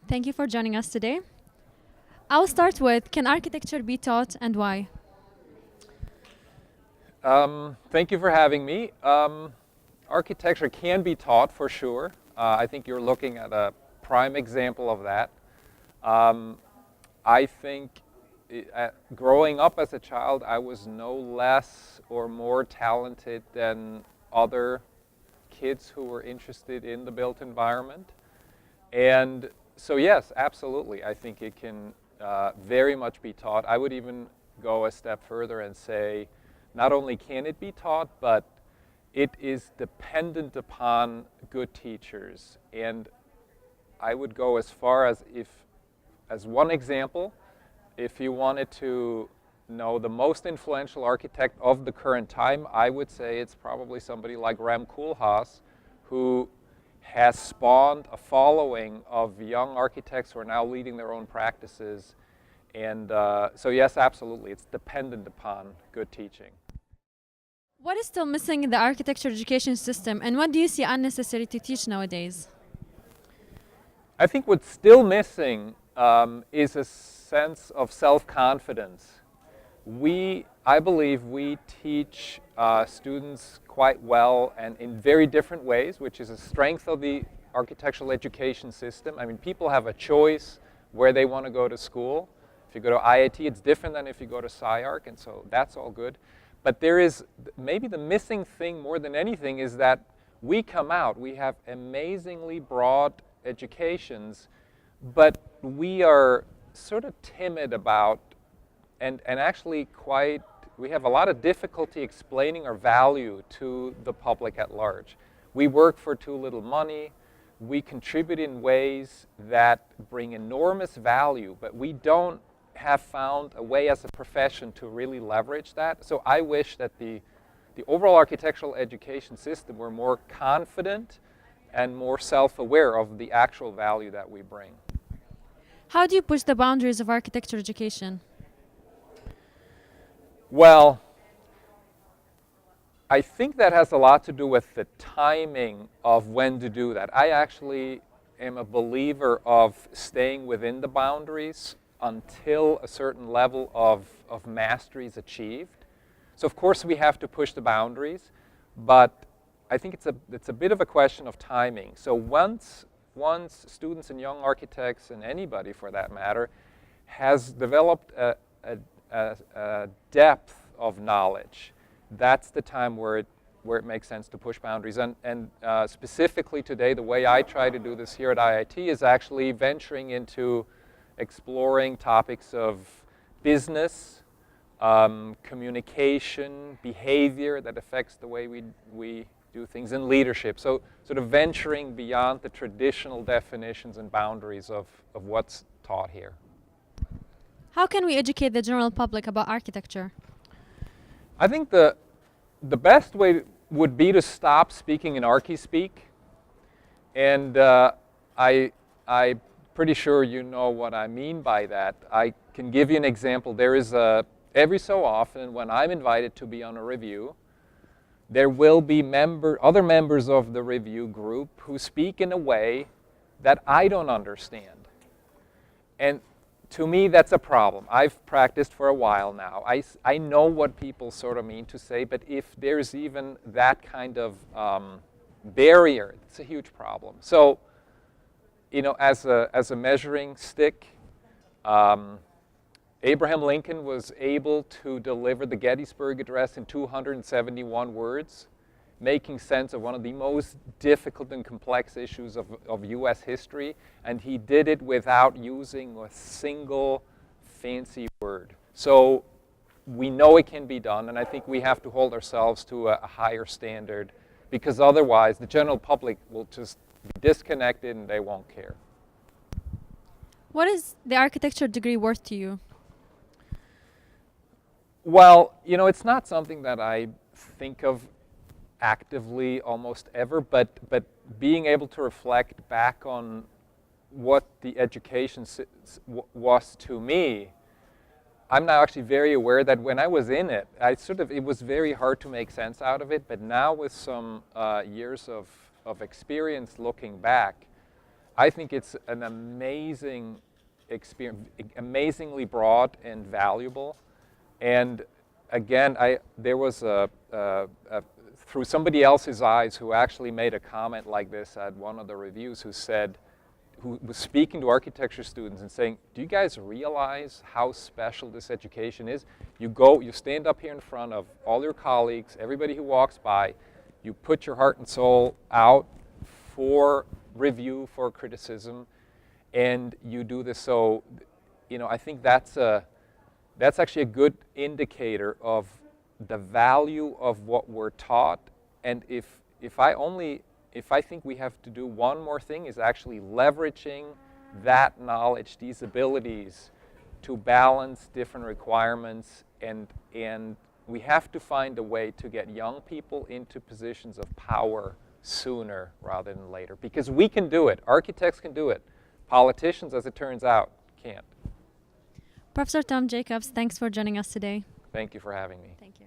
Thank you for joining us today. I'll start with, can architecture be taught and why? Thank you for having me. Architecture can be taught for sure. I think you're looking at a prime example of that. Um, I think growing up as a child, I was no less or more talented than other kids who were interested in the built environment. And so yes, absolutely, I think it can very much be taught. I would even go a step further and say, not only can it be taught, but it is dependent upon good teachers. And I would go as far as as one example, if you wanted to know the most influential architect of the current time, I would say it's probably somebody like Rem Koolhaas, who has spawned a following of young architects who are now leading their own practices. And so yes, absolutely, it's dependent upon good teaching. What is still missing in the architecture education system, and what do you see unnecessary to teach nowadays? I think what's still missing is a sense of self-confidence. I believe we teach students quite well and in very different ways, which is a strength of the architectural education system. I mean, people have a choice where they want to go to school. If you go to IIT, it's different than if you go to SciArc, and so that's all good. But there is maybe the missing thing more than anything is that we come out, we have amazingly broad educations, but we are sort of timid about and actually we have a lot of difficulty explaining our value to the public at large. We work for too little money, we contribute in ways that bring enormous value, but we don't have found a way as a profession to really leverage that. So I wish that the overall architectural education system were more confident and more self-aware of the actual value that we bring. How do you push the boundaries of architecture education? Well, I think that has a lot to do with the timing of when to do that. I actually am a believer of staying within the boundaries until a certain level of mastery is achieved. So of course we have to push the boundaries, but I think it's a bit of a question of timing. So once students and young architects, and anybody for that matter, has developed a depth of knowledge, that's the time where it makes sense to push boundaries. And specifically today, the way I try to do this here at IIT is actually venturing into exploring topics of business, communication, behavior that affects the way we do things, and leadership. So sort of venturing beyond the traditional definitions and boundaries of what's taught here. How can we educate the general public about architecture? I think the best way would be to stop speaking in archi-speak. And I'm pretty sure you know what I mean by that. I can give you an example. There is every so often when I'm invited to be on a review, there will be other members of the review group who speak in a way that I don't understand. And to me, that's a problem. I've practiced for a while now. I know what people sort of mean to say, but if there's even that kind of barrier, it's a huge problem. So, you know, as a measuring stick, Abraham Lincoln was able to deliver the Gettysburg Address in 271 words, making sense of one of the most difficult and complex issues of US history, and he did it without using a single fancy word. So we know it can be done, and I think we have to hold ourselves to a higher standard, because otherwise the general public will just be disconnected and they won't care. What is the architecture degree worth to you? Well, you know, it's not something that I think of actively almost ever, but being able to reflect back on what the education was to me, I'm now actually very aware that when I was in it, it was very hard to make sense out of it, but now with some years of experience looking back, I think it's an amazing experience, amazingly broad and valuable. And again, there was through somebody else's eyes who actually made a comment like this at one of the reviews, who was speaking to architecture students and saying, do you guys realize how special this education is? You stand up here in front of all your colleagues, everybody who walks by, you put your heart and soul out for review, for criticism, and you do this. So, I think that's actually a good indicator of the value of what we're taught. And if I think we have to do one more thing, is actually leveraging that knowledge, these abilities, to balance different requirements, and we have to find a way to get young people into positions of power sooner rather than later, because we can do it. Architects can do it. Politicians, as it turns out, can't. Professor Tom Jacobs, thanks for joining us today. Thank you for having me. Thank you.